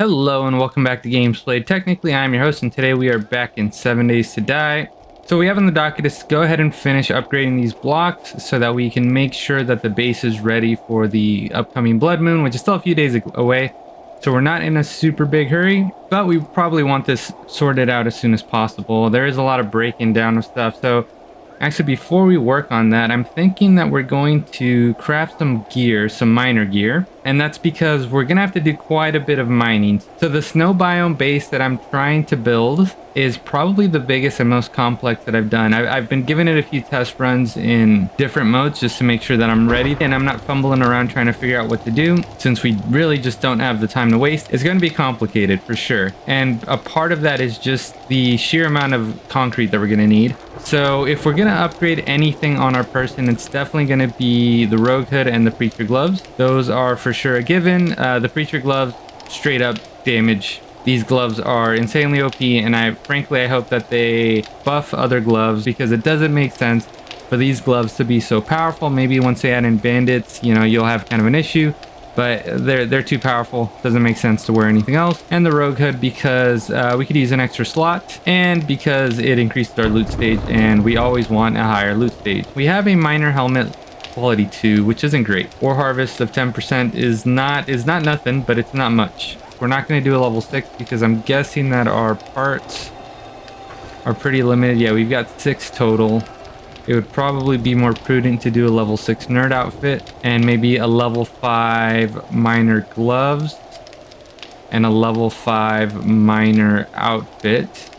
Hello and welcome back to Games Played. Technically, I'm your host, and today we are back in 7 Days to Die. So we have on the docket is to go ahead and finish upgrading these blocks so that we can make sure that the base is ready for the upcoming Blood Moon, which is still a few days away. So we're not in a super big hurry, but we probably want this sorted out as soon as possible. There is a lot of breaking down of stuff, so actually, before we work on that, I'm thinking that we're going to craft some gear, some miner gear, and that's because we're gonna have to do quite a bit of mining. So the snow biome base that I'm trying to build is probably the biggest and most complex that I've done. I've been giving it a few test runs in different modes just to make sure that I'm ready and I'm not fumbling around trying to figure out what to do, since we really just don't have the time to waste. It's going to be complicated for sure, and a part of that is just the sheer amount of concrete that we're going to need. So if we're going to upgrade anything on our person, it's definitely going to be the rogue hood and the preacher gloves. Those are for sure a given. The preacher gloves, straight up damage. These gloves are insanely OP, and I hope that they buff other gloves, because it doesn't make sense for these gloves to be so powerful. Maybe once they add in bandits, you'll have kind of an issue, but they're too powerful. Doesn't make sense to wear anything else. And the rogue hood, because we could use an extra slot, and because it increases our loot stage, and we always want a higher loot stage. We have a miner helmet quality 2, which isn't great. Ore harvest of 10% is not nothing, but it's not much. We're not going to do a level 6 because I'm guessing that our parts are pretty limited. Yeah, we've got 6 total. It would probably be more prudent to do a level 6 nerd outfit and maybe a level 5 miner gloves and a level 5 miner outfit.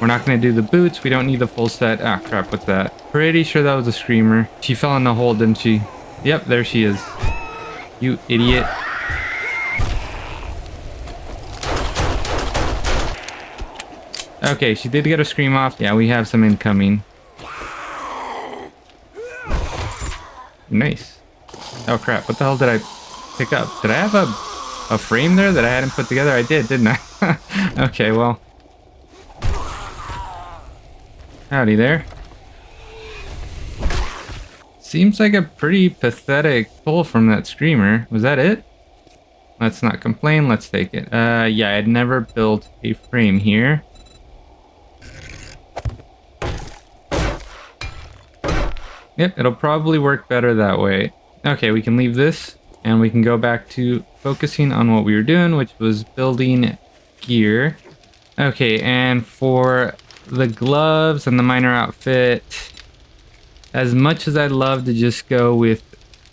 We're not going to do the boots. We don't need the full set. Ah, crap, what's that? Pretty sure that was a screamer. She fell in the hole, didn't she? Yep, there she is. You idiot. Okay, she did get a scream off. Yeah, we have some incoming. Nice. Oh crap, what the hell did I pick up? Did I have a frame there that I hadn't put together? I did, didn't I? Okay, well. Howdy there. Seems like a pretty pathetic pull from that screamer. Was that it? Let's not complain, let's take it. Yeah, I'd never built a frame here. Yep, it'll probably work better that way. Okay, we can leave this and we can go back to focusing on what we were doing, which was building gear. Okay, and for the gloves and the miner outfit, as much as I'd love to just go with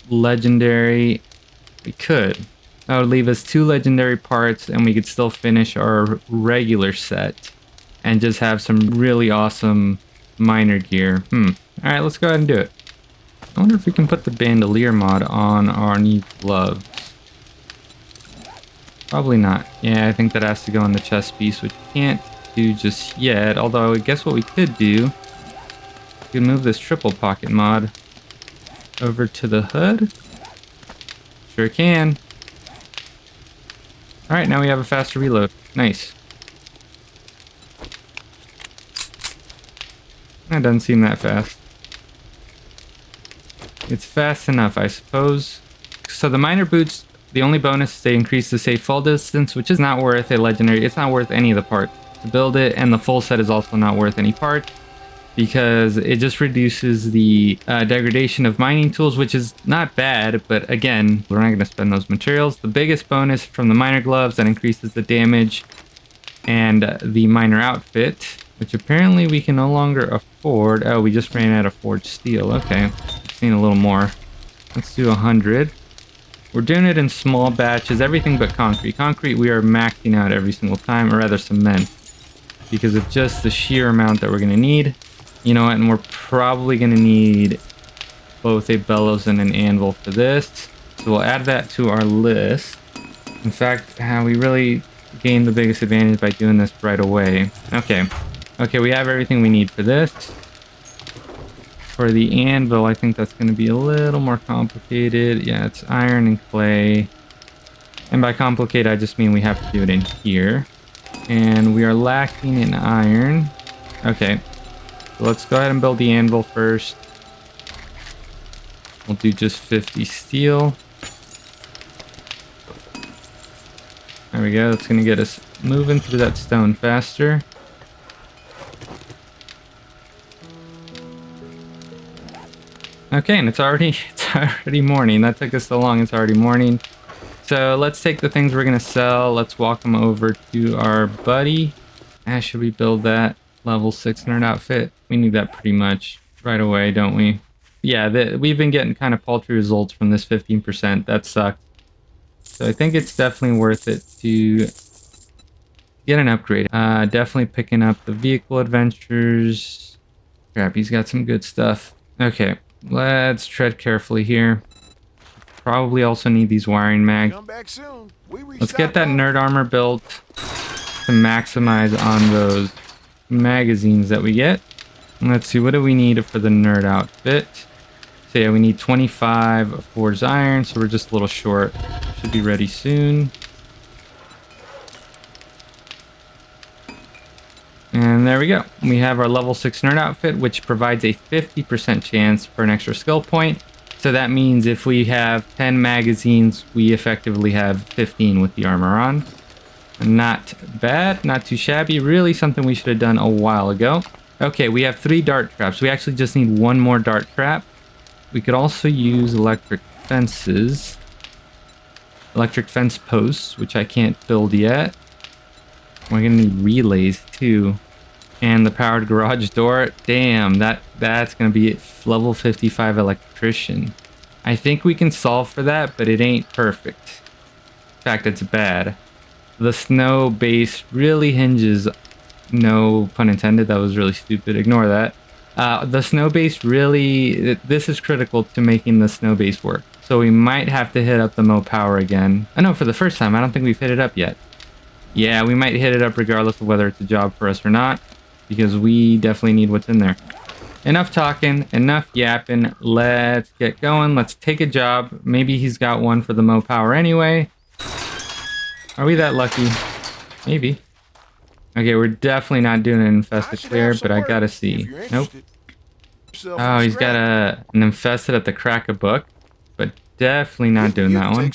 legendary, we could. That would leave us 2 legendary parts and we could still finish our regular set and just have some really awesome miner gear. Alright, let's go ahead and do it. I wonder if we can put the bandolier mod on our new gloves. Probably not. Yeah, I think that has to go on the chest piece, which we can't do just yet. Although, I guess what we could do, we could move this triple pocket mod over to the hood. Sure can. Alright, now we have a faster reload. Nice. That doesn't seem that fast. It's fast enough, I suppose. So the miner boots, the only bonus is they increase the safe fall distance, which is not worth a legendary. It's not worth any of the parts to build it, and the full set is also not worth any part because it just reduces the degradation of mining tools, which is not bad, but again, we're not going to spend those materials. The biggest bonus from the miner gloves that increases the damage, and the miner outfit, which apparently we can no longer afford. Oh, we just ran out of forged steel. Okay, seen a little more. Let's do 100. We're doing it in small batches, everything but concrete. Concrete we are maxing out every single time, or rather cement, because of just the sheer amount that we're going to need. You know what, and we're probably going to need both a bellows and an anvil for this. So we'll add that to our list. In fact, we really gain the biggest advantage by doing this right away. Okay, we have everything we need for this. For the anvil, I think that's going to be a little more complicated. Yeah, it's iron and clay. And by complicated, I just mean we have to do it in here. And we are lacking in iron. Okay, so let's go ahead and build the anvil first. We'll do just 50 steel. There we go. That's going to get us moving through that stone faster. Okay, and it's already morning. That took us so long. It's already morning. So let's take the things we're going to sell. Let's walk them over to our buddy. Should we build that level 6 nerd outfit? We need that pretty much right away, don't we? Yeah, we've been getting kind of paltry results from this 15%. That sucked. So I think it's definitely worth it to get an upgrade. Definitely picking up the vehicle adventures. Crap, he's got some good stuff. Okay, let's tread carefully here. Probably also need these wiring mags. Let's get that nerd armor built to maximize on those magazines that we get. And let's see, what do we need for the nerd outfit? So yeah, we need 25 forged iron, so we're just a little short. Should be ready soon. And there we go. We have our level 6 nerd outfit, which provides a 50% chance for an extra skill point. So that means if we have 10 magazines, we effectively have 15 with the armor on. Not bad, not too shabby. Really something we should have done a while ago. Okay, we have 3 dart traps. We actually just need 1 more dart trap. We could also use electric fences. Electric fence posts, which I can't build yet. We're gonna need relays too. And the powered garage door. Damn, that's gonna be level 55 electrician. I think we can solve for that, but it ain't perfect. In fact, it's bad. The snow base really hinges, no pun intended, that was really stupid, ignore that. The snow base really, this is critical to making the snow base work. So we might have to hit up the Mo Power again. I know for the first time, I don't think we've hit it up yet. Yeah, we might hit it up regardless of whether it's a job for us or not, because we definitely need what's in there. Enough talking, enough yapping, let's get going, let's take a job. Maybe he's got one for the Mo Power anyway. Are we that lucky? Maybe. Okay, we're definitely not doing an infested clear, but I gotta see. Nope. Oh, he's got an infested at the crack a book, but definitely not doing that one.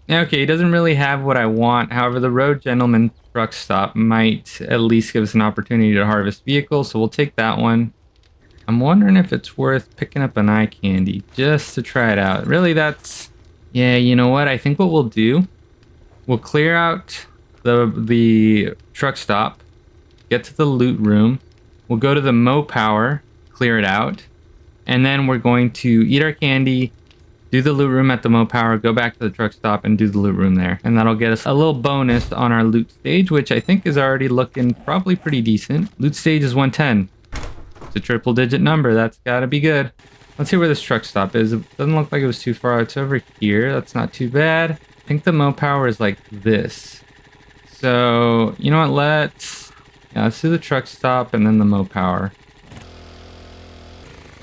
Okay, he doesn't really have what I want. However, the Road Gentleman truck stop might at least give us an opportunity to harvest vehicles, so we'll take that one. I'm wondering if it's worth picking up an eye candy just to try it out. Really, that's... Yeah, you know what? I think what we'll do, we'll clear out the truck stop, get to the loot room, we'll go to the Mo Power, clear it out, and then we're going to eat our candy, do the loot room at the Mo Power, go back to the truck stop and do the loot room there. And that'll get us a little bonus on our loot stage, which I think is already looking probably pretty decent. Loot stage is 110. It's a triple digit number, that's gotta be good. Let's see where this truck stop is. It doesn't look like it was too far. It's over here, that's not too bad. I think the Mo Power is like this. So, you know what, let's do the truck stop and then the Mo Power.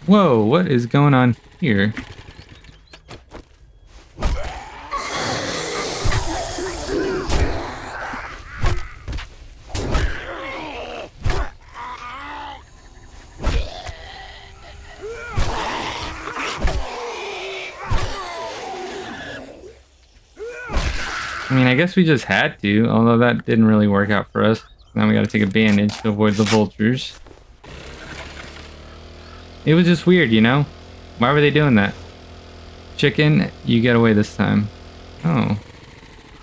Whoa, what is going on here? I mean, I guess we just had to, although that didn't really work out for us. Now we gotta take a bandage to avoid the vultures. It was just weird, you know? Why were they doing that? Chicken, you get away this time. Oh.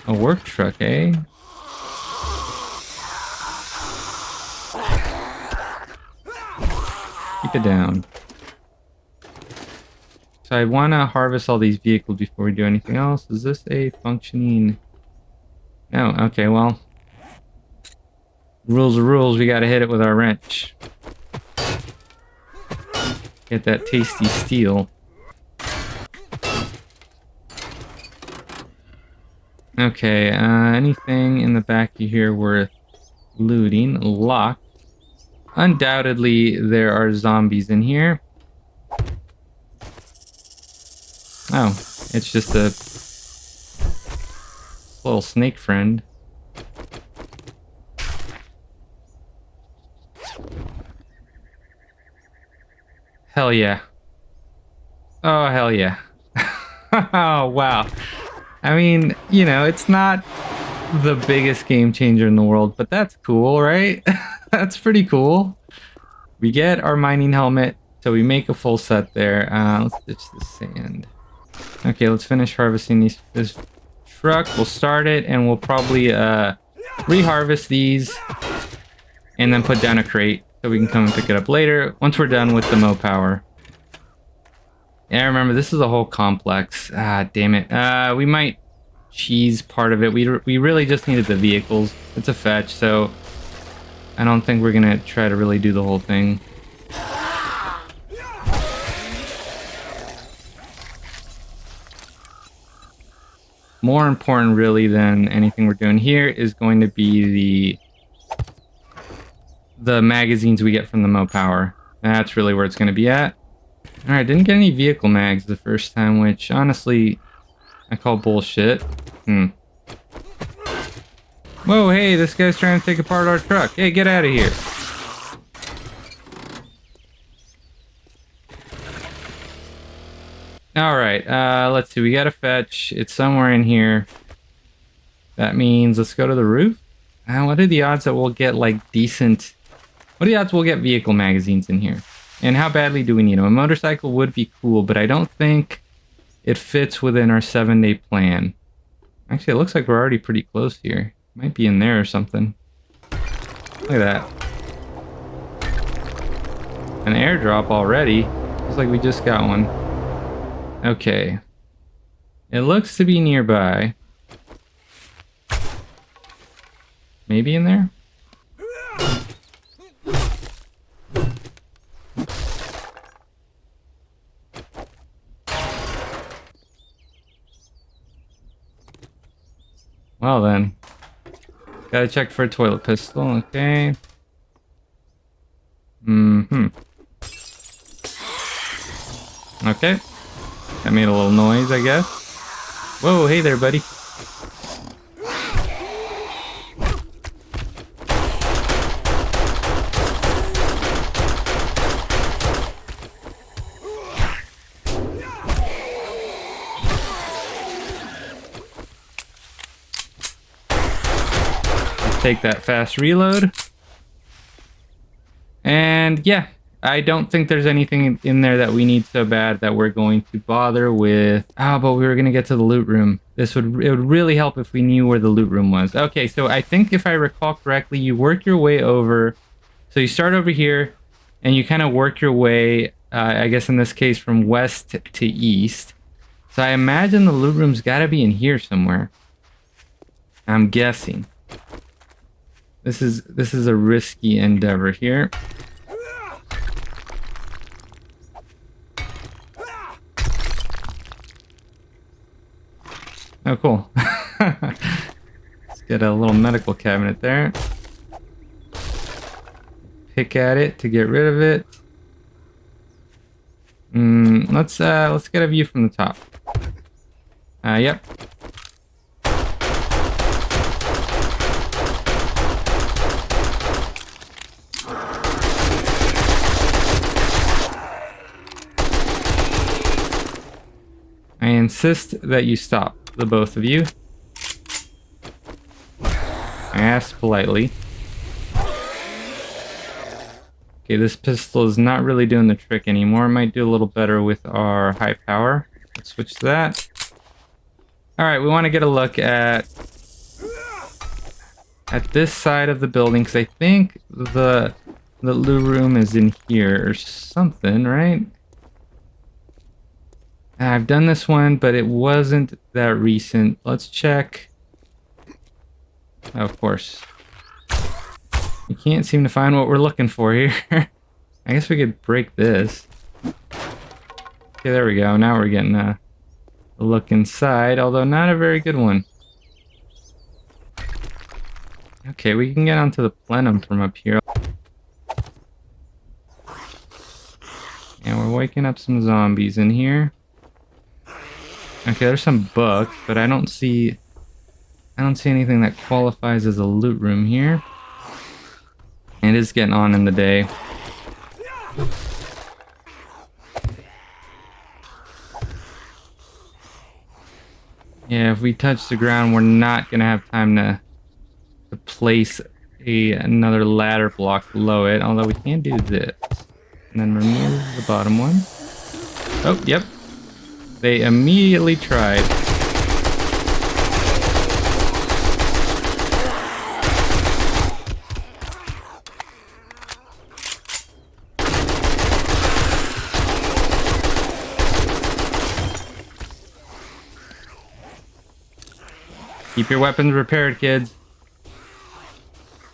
A work truck, eh? Keep it down. So I want to harvest all these vehicles before we do anything else. Is this a functioning... No, okay, well. Rules are rules, we gotta hit it with our wrench. Get that tasty steel. Okay, anything in the back of here worth looting? Locked. Undoubtedly, there are zombies in here. Oh, it's just a little snake friend. Hell yeah. Oh, hell yeah. Oh, wow. I mean, you know, it's not the biggest game changer in the world, but that's cool, right? That's pretty cool. We get our mining helmet, so we make a full set there. Let's ditch the sand. Okay, let's finish harvesting this truck. We'll start it, and we'll probably re-harvest these, and then put down a crate so we can come and pick it up later once we're done with the mow power. Yeah, remember, this is a whole complex. Ah, damn it. We might cheese part of it. We really just needed the vehicles. It's a fetch, so I don't think we're gonna try to really do the whole thing. More important, really, than anything we're doing here is going to be the magazines we get from the mow power. That's really where it's going to be at. All right, didn't get any vehicle mags the first time, which honestly I call bullshit. Whoa, hey, this guy's trying to take apart our truck. Hey, get out of here. All right, let's see. We got to fetch. It's somewhere in here. That means let's go to the roof. What are the odds that we'll get like decent... What are the odds we'll get vehicle magazines in here? And how badly do we need them? A motorcycle would be cool, but I don't think it fits within our 7-day plan. Actually, it looks like we're already pretty close here. Might be in there or something. Look at that. An airdrop already. Looks like we just got one. Okay. It looks to be nearby. Maybe in there? Well then. Gotta check for a toilet pistol, okay. Okay. That made a little noise, I guess. Whoa, hey there, buddy. Take that fast reload. And yeah, I don't think there's anything in there that we need so bad that we're going to bother with. But we were gonna get to the loot room. It would really help if we knew where the loot room was. Okay, so I think if I recall correctly, you work your way over. So you start over here and you kind of work your way, I guess in this case, from west to east. So I imagine the loot room's gotta be in here somewhere. I'm guessing. This is a risky endeavor here. Oh, cool. Let's get a little medical cabinet there. Pick at it to get rid of it. Let's get a view from the top. Yep. I insist that you stop, the both of you. I asked politely. Okay, this pistol is not really doing the trick anymore. It might do a little better with our high power. Let's switch to that. Alright, we want to get a look at this side of the building, because I think the loot room is in here or something, right? I've done this one, but it wasn't that recent. Let's check. Oh, of course. You can't seem to find what we're looking for here. I guess we could break this. Okay, there we go. Now we're getting a look inside, although not a very good one. Okay, we can get onto the plenum from up here. And we're waking up some zombies in here. Okay, there's some books, but I don't see anything that qualifies as a loot room here. And it is getting on in the day. Yeah, if we touch the ground, we're not gonna have time to place another ladder block below it. Although we can do this. And then remove the bottom one. Oh, yep. They immediately tried. Keep your weapons repaired, kids.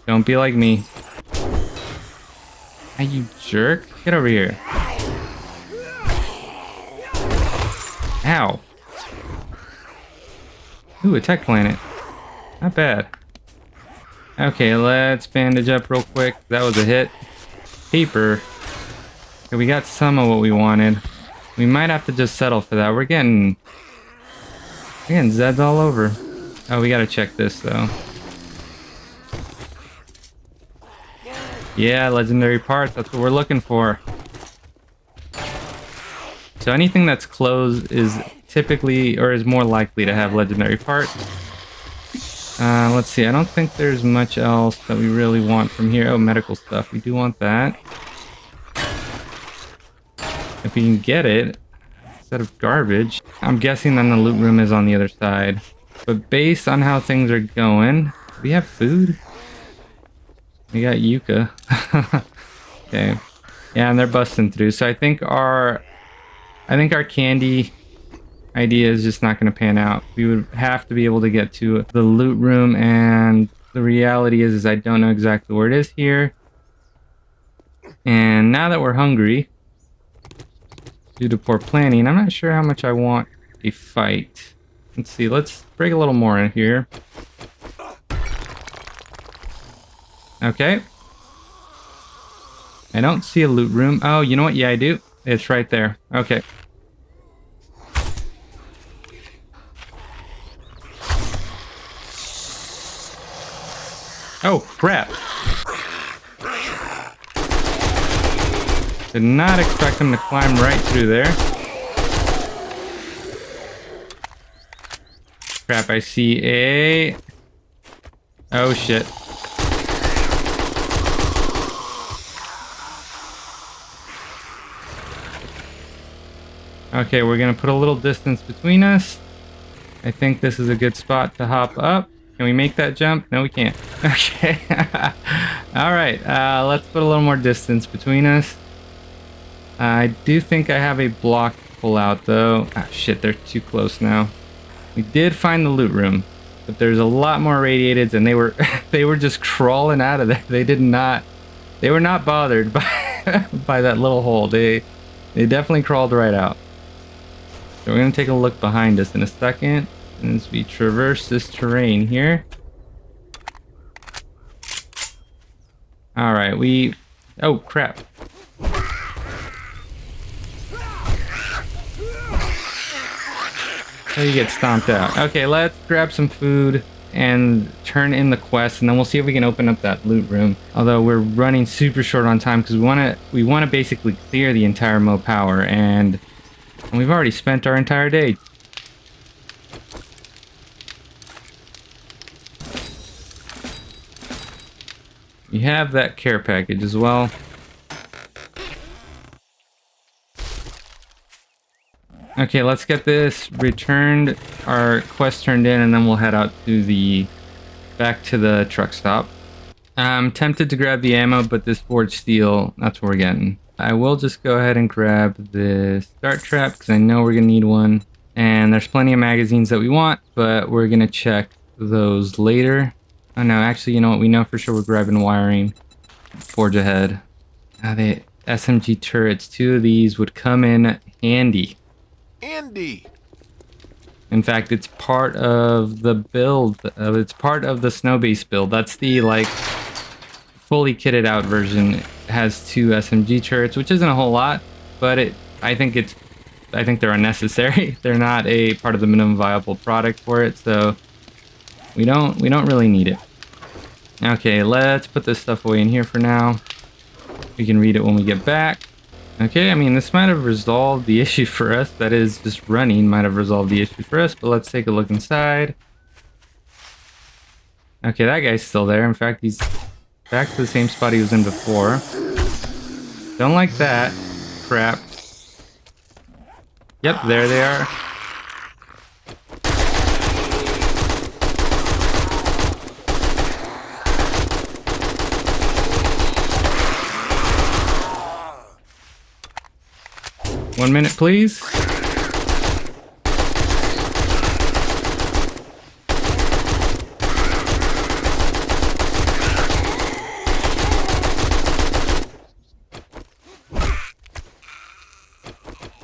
Don't be like me. Ah, you jerk. Get over here. Ow. Ooh, a tech planet. Not bad. Okay, let's bandage up real quick. That was a hit. Paper. Okay, we got some of what we wanted. We might have to just settle for that. We're getting Zeds all over. Oh, we gotta check this though. Yeah, legendary parts. That's what we're looking for. So anything that's closed is typically, or is more likely to have legendary parts. Let's see. I don't think there's much else that we really want from here. Oh, medical stuff. We do want that. If we can get it, instead of garbage. I'm guessing then the loot room is on the other side. But based on how things are going, we have food. We got Yucca. Okay. Yeah, and they're busting through. So I think our candy idea is just not going to pan out. We would have to be able to get to the loot room, and the reality is I don't know exactly where it is here. And now that we're hungry, due to poor planning, I'm not sure how much I want a fight. Let's see, let's break a little more in here. Okay. I don't see a loot room. Oh, you know what? Yeah, I do. It's right there. Okay. Oh, crap. Did not expect him to climb right through there. Crap, I see a... Oh, shit. Okay, we're gonna put a little distance between us. I think this is a good spot to hop up. Can we make that jump? No, we can't. Okay. Alright, let's put a little more distance between us. I do think I have a block to pull out, though. Ah, shit, they're too close now. We did find the loot room, but there's a lot more radiateds, and they were they were just crawling out of there. They were not bothered by by that little hole. They definitely crawled right out. So we're gonna take a look behind us in a second as we traverse this terrain here. All right, oh crap. So you get stomped out. Okay, let's grab some food and turn in the quest, and then we'll see if we can open up that loot room. Although we're running super short on time because we want to basically clear the entire Mo Power, and we've already spent our entire day. You have that care package as well. Okay, let's get this returned, our quest turned in, and then we'll head out to back to the truck stop. I'm tempted to grab the ammo, but this forged steel, that's what we're getting. I will just go ahead and grab this dart trap because I know we're gonna need one. And there's plenty of magazines that we want, but we're gonna check those later. Oh no, actually, you know what? We know for sure we're grabbing wiring. Forge ahead. The SMG turrets, 2 of these would come in handy. Andy. In fact, it's part of the build. It's part of the snow base build. That's the like fully kitted out version. It has 2 SMG turrets, which isn't a whole lot, but I think they're unnecessary. They're not a part of the minimum viable product for it, so we don't really need it. Okay, let's put this stuff away in here for now. We can read it when we get back. Okay, I mean, this might have resolved the issue for us. That is, just running might have resolved the issue for us, but let's take a look inside. Okay, that guy's still there. In fact, he's back to the same spot he was in before. Don't like that. Crap. Yep, there they are. One minute, please.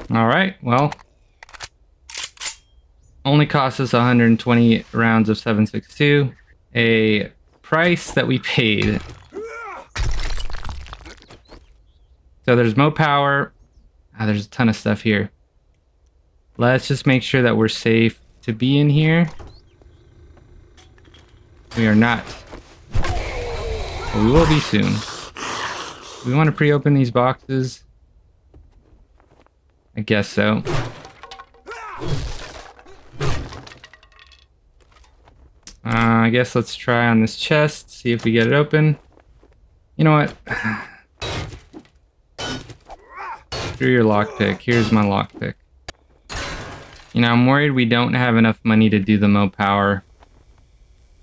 All right, well, only cost us 120 rounds of 7.62, a price that we paid. So there's Mo power. There's a ton of stuff here. Let's just make sure that we're safe to be in here. We are not. But we will be soon. We want to pre-open these boxes. I guess so. I guess let's try on this chest, see if we get it open. You know what? Screw your lockpick. Here's my lockpick. You know, I'm worried we don't have enough money to do the Mo power.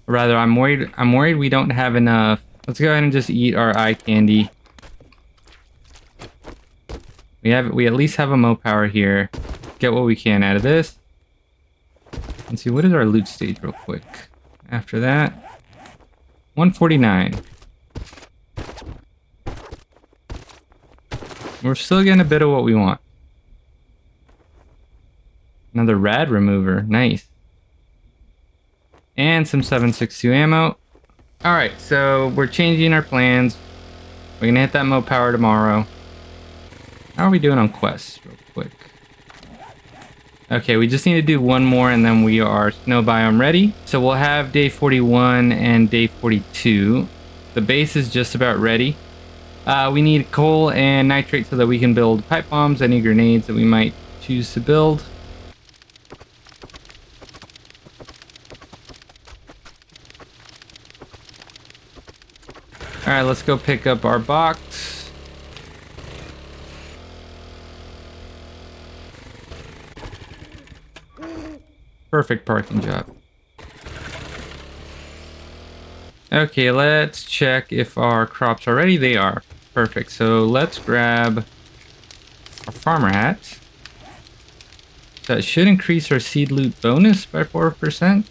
Or rather, I'm worried we don't have enough. Let's go ahead and just eat our eye candy. We at least have a Mo power here. Get what we can out of this. Let's see, what is our loot stage real quick? After that, 149. We're still getting a bit of what we want. Another rad remover, nice. And some 7.62 ammo. Alright, so we're changing our plans. We're gonna hit that Mo power tomorrow. How are we doing on quests real quick? Okay, we just need to do one more and then we are snow biome ready. So we'll have day 41 and day 42. The base is just about ready. We need coal and nitrate so that we can build pipe bombs, any grenades that we might choose to build. Alright, let's go pick up our box. Perfect parking job. Okay, let's check if our crops are ready. They are. Perfect. So let's grab our farmer hat. That should increase our seed loot bonus by 4%.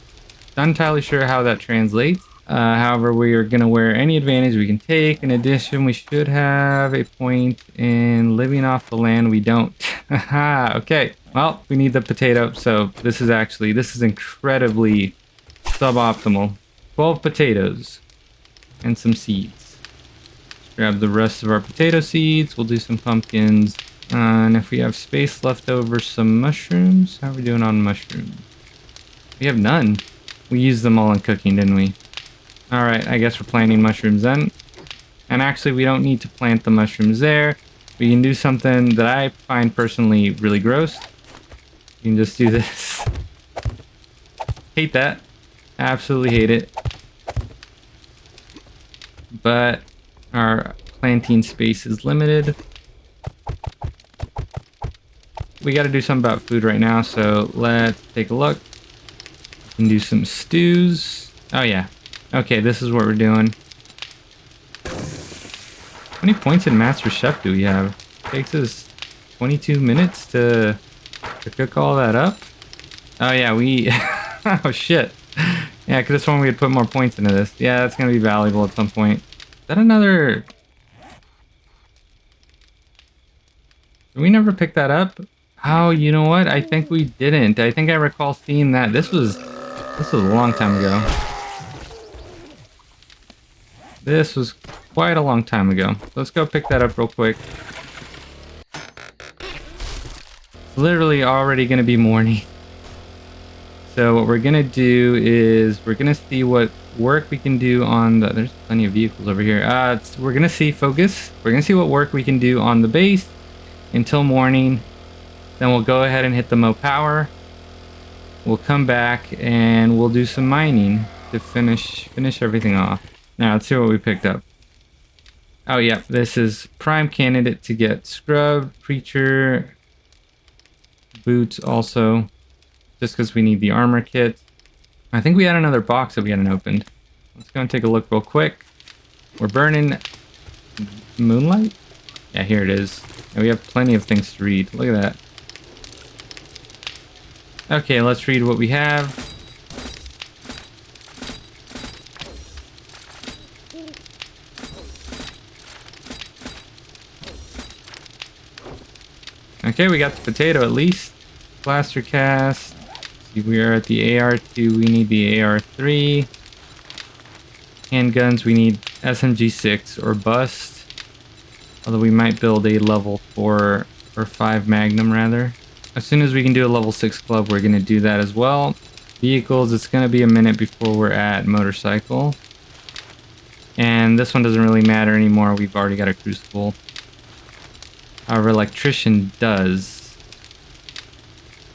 Not entirely sure how that translates. However, we are going to wear any advantage we can take. In addition, we should have a point in living off the land we don't. Okay. Well, we need the potato, so this is incredibly suboptimal. 12 potatoes and some seeds. Let's grab the rest of our potato seeds. We'll do some pumpkins. And if we have space left over, some mushrooms. How are we doing on mushrooms? We have none. We used them all in cooking, didn't we? Alright, I guess we're planting mushrooms then. And actually, we don't need to plant the mushrooms there. We can do something that I find personally really gross. You can just do this. Hate that. Absolutely hate it. But our planting space is limited. We got to do something about food right now, so let's take a look. We can do some stews. Oh yeah. Okay, this is what we're doing. How many points in Master Chef do we have? It takes us 22 minutes to cook all that up. Oh yeah, we... oh shit. Yeah, I could have sworn we had put more points into this. Yeah, that's going to be valuable at some point. Is that another... Did we never pick that up? Oh, you know what? I think we didn't. I think I recall seeing that. This was a long time ago. This was quite a long time ago. Let's go pick that up real quick. It's literally already going to be morning. So what we're going to do is we're going to see what work we can do on the... There's plenty of vehicles over here. We're going to see focus. We're going to see what work we can do on the base. until morning. Then we'll go ahead and hit the Mo power. We'll come back and we'll do some mining to finish everything off. Now let's see what we picked up. Oh yeah, this is prime candidate to get scrub, preacher, boots also, just because we need the armor kit. I think we had another box that we hadn't opened. Let's go and take a look real quick. We're burning moonlight? Yeah, here it is. And we have plenty of things to read. Look at that. Okay, let's read what we have. Okay, we got the potato at least. Blaster cast. See, we are at the AR2. We need the AR3. Handguns, we need SMG6 or bust. Although we might build a level 4 or 5 Magnum rather. As soon as we can do a level 6 club, we're going to do that as well. Vehicles, it's going to be a minute before we're at motorcycle. And this one doesn't really matter anymore. We've already got a crucible. However, electrician does.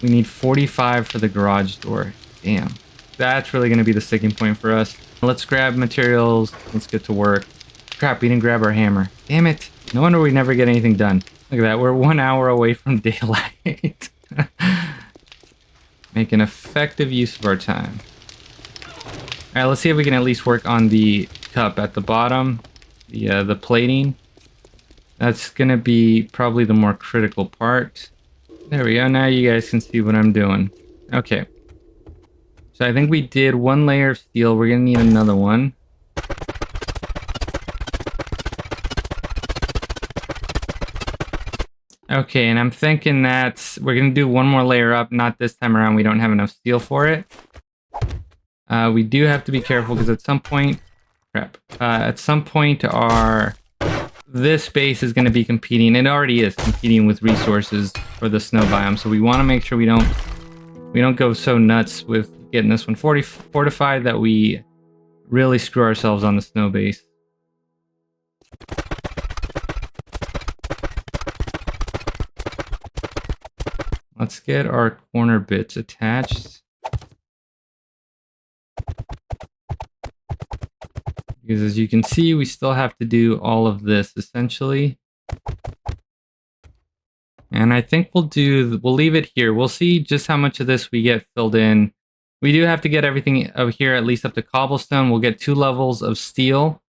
We need 45 for the garage door. Damn. That's really going to be the sticking point for us. Let's grab materials. Let's get to work. Crap, we didn't grab our hammer. Damn it. No wonder we never get anything done. Look at that. We're 1 hour away from daylight. Make an effective use of our time. Alright, let's see if we can at least work on the cup at the bottom. The plating. That's going to be probably the more critical part. There we go. Now you guys can see what I'm doing. Okay. So I think we did 1 layer of steel. We're going to need another one. Okay, and I'm thinking that we're going to do 1 more layer up. Not this time around. We don't have enough steel for it. We do have to be careful because at some point... Crap. At some point this base is going to be competing. It already is competing with resources for the snow biome. So we want to make sure we don't go so nuts with getting this one fortified that we really screw ourselves on the snow base. Let's get our corner bits attached. Because as you can see, we still have to do all of this essentially. And I think we'll leave it here. We'll see just how much of this we get filled in. We do have to get everything up here at least up to cobblestone. We'll get 2 levels of steel.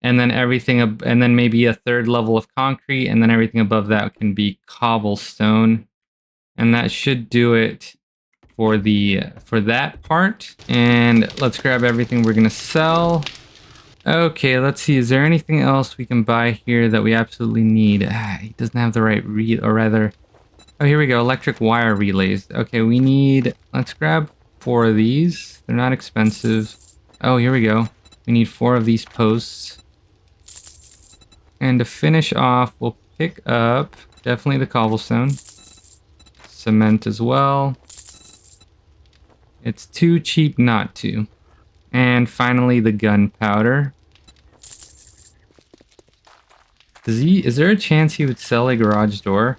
And then and then maybe a 3rd level of concrete. And then everything above that can be cobblestone. And that should do it for that part. And let's grab everything we're gonna sell. Okay, let's see. Is there anything else we can buy here that we absolutely need? He doesn't have the right or rather... Oh, here we go. Electric wire relays. Okay, we need... Let's grab 4 of these. They're not expensive. Oh, here we go. We need 4 of these posts. And to finish off, we'll pick up definitely the cobblestone. Cement as well. It's too cheap not to. And finally, the gunpowder. Is there a chance he would sell a garage door?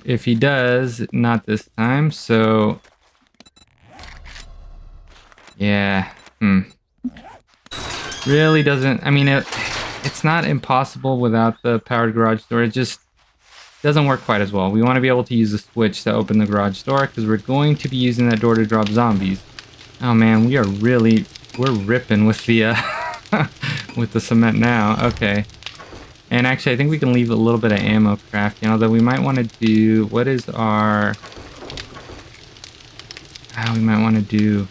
If he does, not this time, so... Yeah, Really doesn't... I mean, it's not impossible without the powered garage door. It just doesn't work quite as well. We want to be able to use the switch to open the garage door, because we're going to be using that door to drop zombies. Oh man, we're ripping with the with the cement now. Okay. And actually, I think we can leave a little bit of ammo crafting, although we might want to do... What is our... we might want to do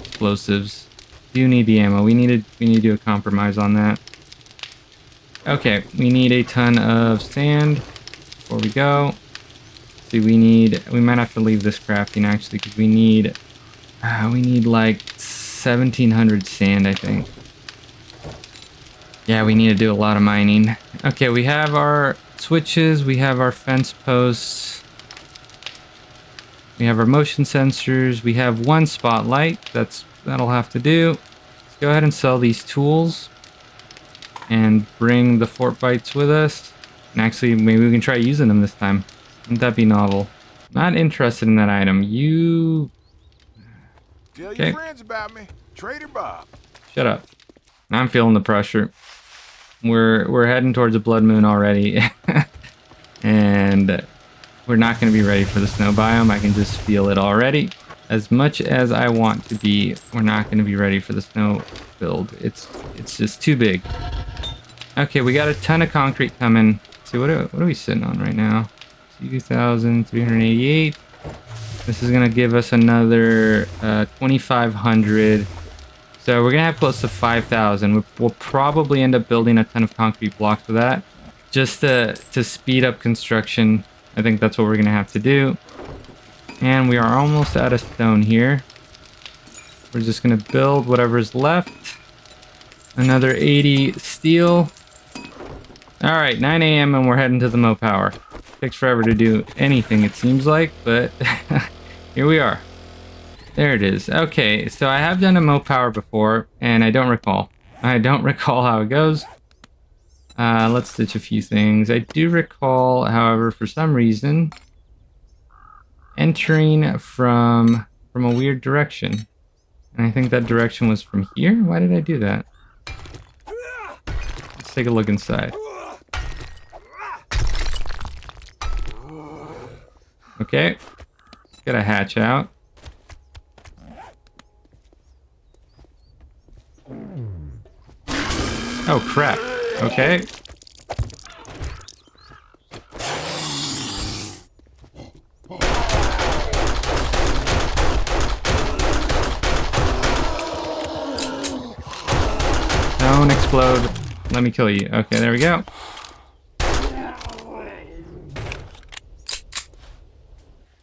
explosives. Do need the ammo. We need to do a compromise on that. Okay, we need a ton of sand before we go. See, we might have to leave this crafting actually, because we need like 1,700 sand, I think. Yeah, we need to do a lot of mining. Okay, we have our switches, we have our fence posts, we have our motion sensors, we have 1 spotlight. That'll have to do. Let's go ahead and sell these tools and bring the fort bites with us. And actually, maybe we can try using them this time. Wouldn't that be novel? Not interested in that item. You... Tell your Okay, friends about me. Trader Bob. shut up. I'm feeling the pressure. We're heading towards a blood moon already. And we're not going to be ready for the snow biome. I can just feel it already. As much as I want to be, we're not going to be ready for the snow build. It's just too big. Okay, we got a ton of concrete coming. Let's see, what are we sitting on right now? 2,388. This is going to give us another 2,500. So we're going to have close to 5,000. We'll probably end up building a ton of concrete blocks for that. Just to speed up construction. I think that's what we're going to have to do. And we are almost out of stone here. We're just going to build whatever's left. Another 80 steel. All right, 9 a.m. and we're heading to the Mo Power. Takes forever to do anything, it seems like, but here we are. There it is. Okay, so I have done a Mo Power before, and I don't recall. I don't recall how it goes. Let's stitch a few things. I do recall, however, for some reason, entering from a weird direction. And I think that direction was from here? Why did I do that? Let's take a look inside. Okay. Let's get a hatch out. Oh, crap. Okay. Don't explode. Let me kill you. Okay, there we go.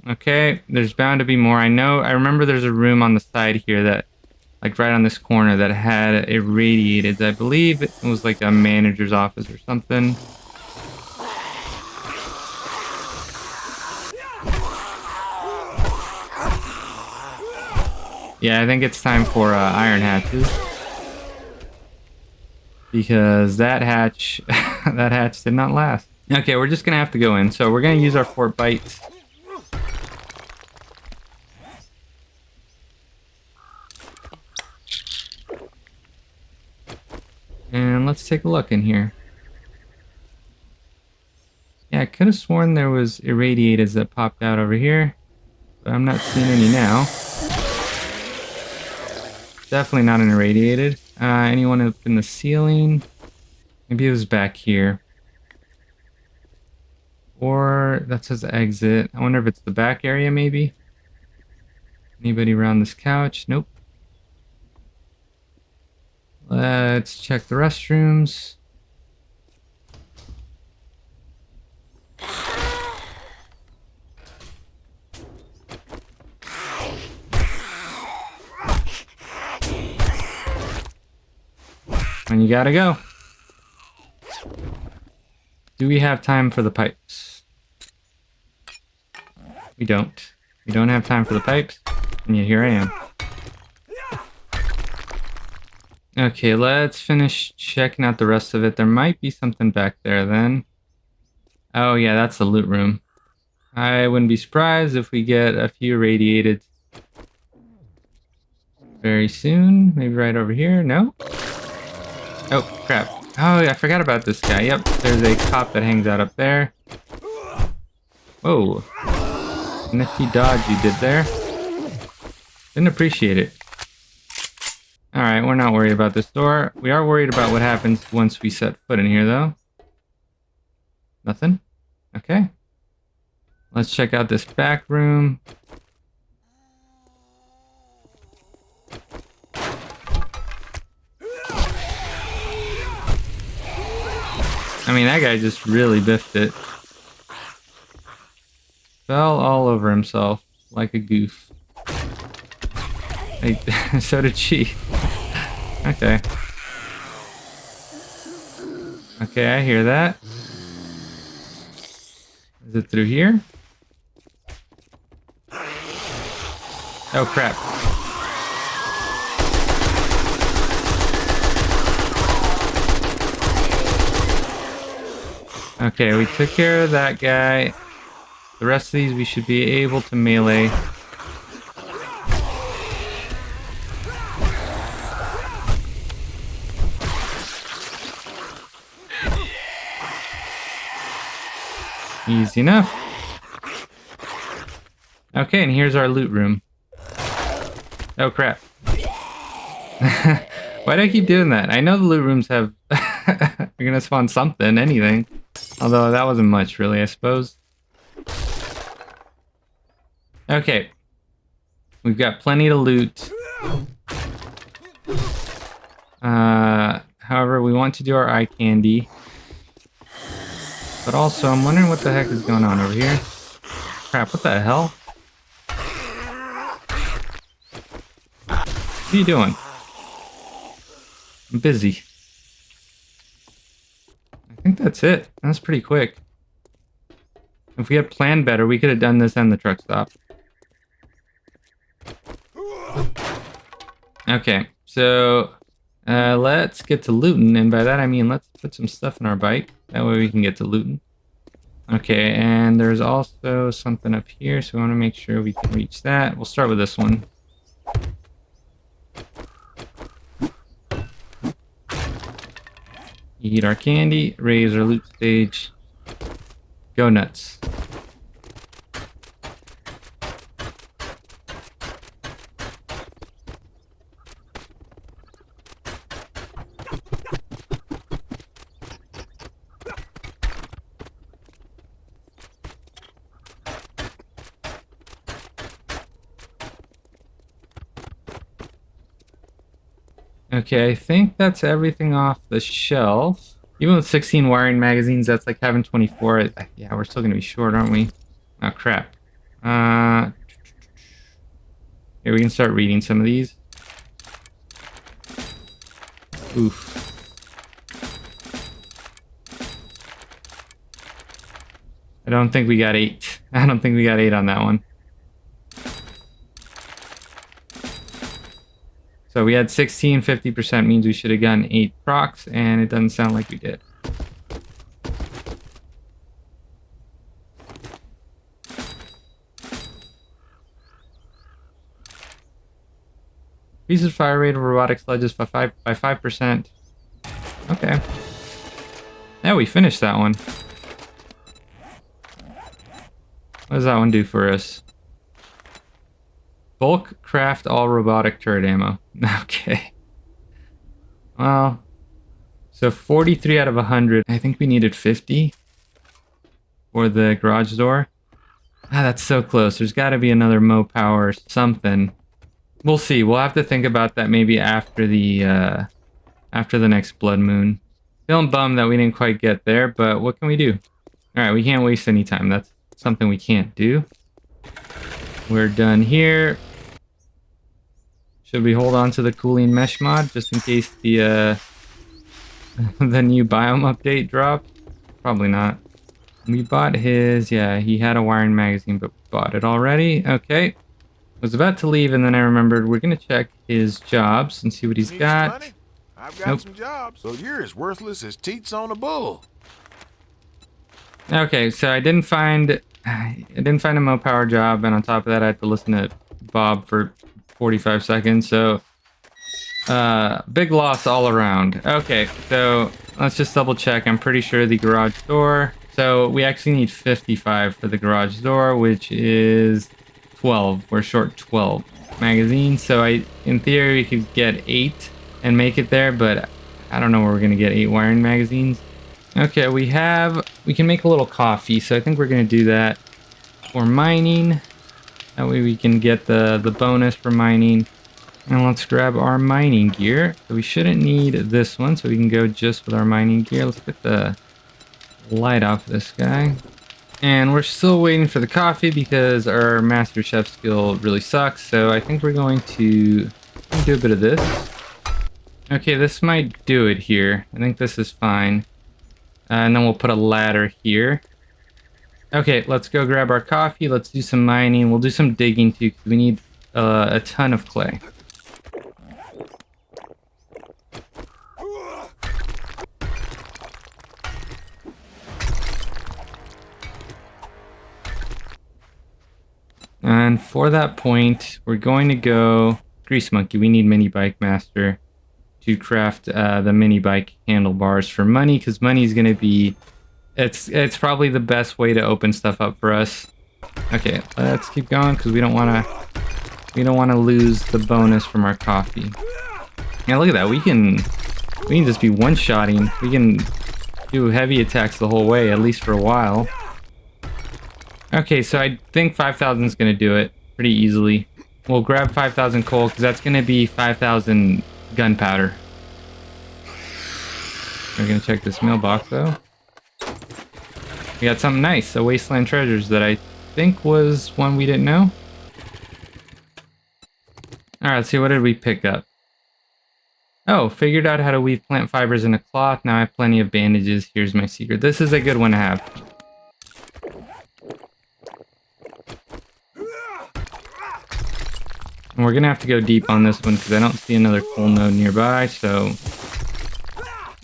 Okay, there's bound to be more. I remember there's a room on the side here that, like right on this corner, that had irradiated. I believe it was like a manager's office or something. Yeah, I think it's time for iron hatches. Because that hatch, that hatch did not last. Okay, we're just gonna have to go in. So we're gonna use our fort bites. And let's take a look in here. Yeah, I could have sworn there was irradiators that popped out over here, but I'm not seeing any now. Definitely not an irradiated. Anyone up in the ceiling? Maybe it was back here. Or that says exit. I wonder if it's the back area, maybe? Anybody around this couch? Nope. Let's check the restrooms. And you gotta go. Do we have time for the pipes? We don't. We don't have time for the pipes. And yet here I am. Okay, let's finish checking out the rest of it. There might be something back there then. Oh yeah, that's the loot room. I wouldn't be surprised if we get a few irradiated very soon. Maybe right over here. No? Oh, crap. Oh, I forgot about this guy. Yep, there's a cop that hangs out up there. Whoa. Nifty dodge you did there. Didn't appreciate it. Alright, we're not worried about this door. We are worried about what happens once we set foot in here, though. Nothing? Okay. Let's check out this back room. I mean, that guy just really biffed it. Fell all over himself like a goof. Hey, so did she. Okay. Okay, I hear that. Is it through here? Oh, crap. Okay, we took care of that guy. The rest of these we should be able to melee. Easy enough. Okay, and here's our loot room. Oh crap. Why do I keep doing that? I know the loot rooms have... We're gonna spawn something, anything. Although that wasn't much really, I suppose. Okay. We've got plenty to loot. However, we want to do our eye candy. But also, I'm wondering what the heck is going on over here. Crap, what the hell? What are you doing? I'm busy. I think that's it. That's pretty quick. If we had planned better, we could have done this and the truck stop. Okay, so let's get to looting, and by that I mean let's put some stuff in our bike. That way we can get to looting. Okay, and there's also something up here, so we want to make sure we can reach that. We'll start with this one. Eat our candy, raise our loot stage. Go nuts. Okay, I think that's everything off the shelf. Even with 16 wiring magazines, that's like having 24. Yeah, we're still gonna be short, aren't we? Oh, crap. Here, we can start reading some of these. Oof. I don't think we got 8. I don't think we got 8 on that one. So we had 16, 50% means we should have gotten 8 procs, and it doesn't sound like we did. Increases fire rate of robotic sledges by 5%. Okay. Yeah, we finished that one. What does that one do for us? Bulk craft all robotic turret ammo. Okay. Well, so 43 out of 100. I think we needed 50 for the garage door. Ah, that's so close. There's got to be another Mo power something. We'll see. We'll have to think about that maybe after the next blood moon. Feeling bummed that we didn't quite get there, but what can we do? All right, we can't waste any time. That's something we can't do. We're done here. Should we hold on to the cooling mesh mod just in case the the new biome update dropped? Probably not. We bought his, yeah, he had a wiring magazine, but we bought it already. Okay. Was about to leave and then I remembered we're gonna check his jobs and see what he's Need some got. money? I've got some jobs, so you're as worthless as teats on a bull. Okay, so I didn't find a Mo Power job, and on top of that, I had to listen to Bob for 45 seconds. So, big loss all around. Okay, so let's just double check. I'm pretty sure the garage door. So we actually need 55 for the garage door, which is 12. We're short 12 magazines. So in theory, we could get 8 and make it there, but I don't know where we're gonna get 8 wiring magazines. Okay, we can make a little coffee, so I think we're gonna do that for mining. That way we can get the bonus for mining. And let's grab our mining gear. So we shouldn't need this one, so we can go just with our mining gear. Let's get the light off this guy. And we're still waiting for the coffee because our master chef skill really sucks. So I think we're going to do a bit of this. Okay, this might do it here. I think this is fine. And then we'll put a ladder here. Okay, let's go grab our coffee. Let's do some mining. We'll do some digging too, because we need a ton of clay. And for that point, we're going to go Grease Monkey. We need Mini Bike Master to craft the mini bike handlebars for money, because money is going to be it's probably the best way to open stuff up for us. Okay, let's keep going because we don't want to lose the bonus from our coffee. Yeah, look at that. We can just be one-shotting. We can do heavy attacks the whole way, at least for a while. Okay, so I think 5,000 is going to do it pretty easily. We'll grab 5,000 coal because that's going to be 5,000 gunpowder. We're going to check this mailbox though. We got something nice, a Wasteland Treasures that I think was one we didn't know. Alright, let's see, what did we pick up? Oh, figured out how to weave plant fibers in a cloth. Now I have plenty of bandages. Here's my secret. This is a good one to have. And we're gonna have to go deep on this one because I don't see another coal node nearby, so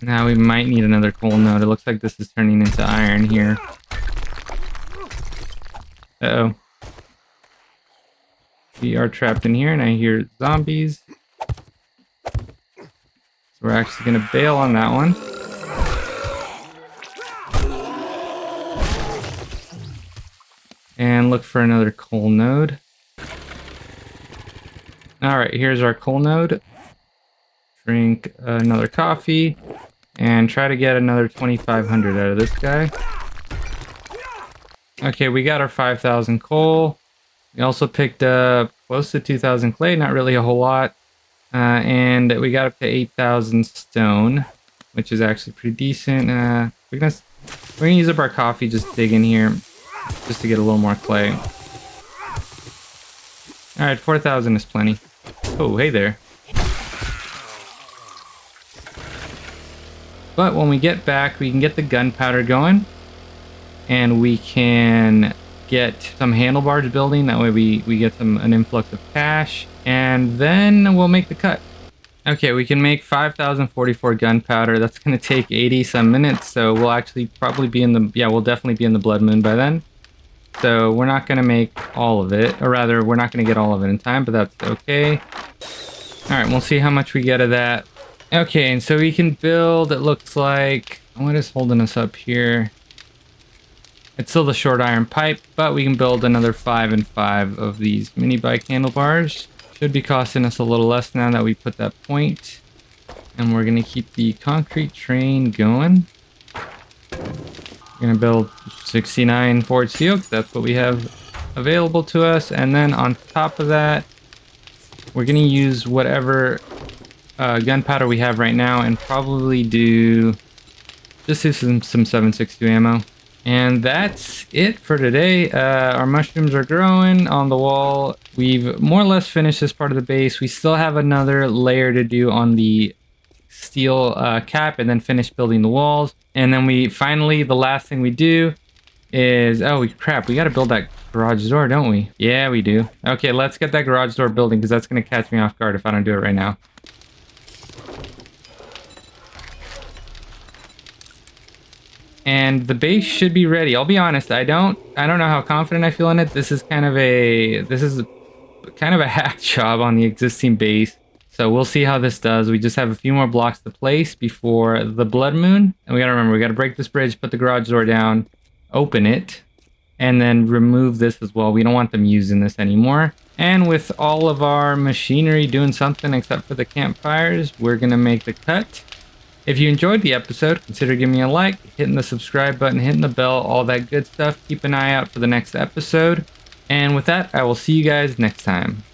now we might need another coal node. It looks like this is turning into iron here. Uh-oh. We are trapped in here and I hear zombies. So we're actually gonna bail on that one. And look for another coal node. Alright, here's our coal node. Drink another coffee. And try to get another 2,500 out of this guy. Okay, we got our 5,000 coal. We also picked up close to 2,000 clay, not really a whole lot. And we got up to 8,000 stone, which is actually pretty decent. We're gonna use up our coffee, just dig in here, just to get a little more clay. Alright, 4,000 is plenty. Oh, hey there. But when we get back, we can get the gunpowder going. And we can get some handlebars building. That way we get an influx of cash. And then we'll make the cut. Okay, we can make 5,044 gunpowder. That's going to take 80 some minutes. So we'll actually probably be in the... Yeah, we'll definitely be in the Blood Moon by then. So we're not going to make all of it. Or rather, we're not going to get all of it in time, but that's okay. Alright, we'll see how much we get of that. Okay, and so we can build, it looks like... What is holding us up here? It's still the short iron pipe, but we can build another 5 and 5 of these mini bike handlebars. Should be costing us a little less now that we put that point. And we're going to keep the concrete train going. We're going to build 69 forged steel, because that's what we have available to us. And then on top of that, we're going to use whatever gunpowder we have right now and probably just do some 7.62 ammo. And that's it for today. Our mushrooms are growing on the wall. We've more or less finished this part of the base. We still have another layer to do on the steel cap and then finish building the walls. And then the last thing we do is, oh crap, we got to build that garage door, don't we? Yeah, we do. Okay, let's get that garage door building because that's going to catch me off guard if I don't do it right now. And the base should be ready. I'll be honest, I don't know how confident I feel in it. This is kind of a hack job on the existing base. So we'll see how this does. We just have a few more blocks to place before the Blood Moon. And we gotta remember, we gotta break this bridge, put the garage door down, open it, and then remove this as well. We don't want them using this anymore. And with all of our machinery doing something except for the campfires, we're gonna make the cut. If you enjoyed the episode, consider giving me a like, hitting the subscribe button, hitting the bell, all that good stuff. Keep an eye out for the next episode. And with that, I will see you guys next time.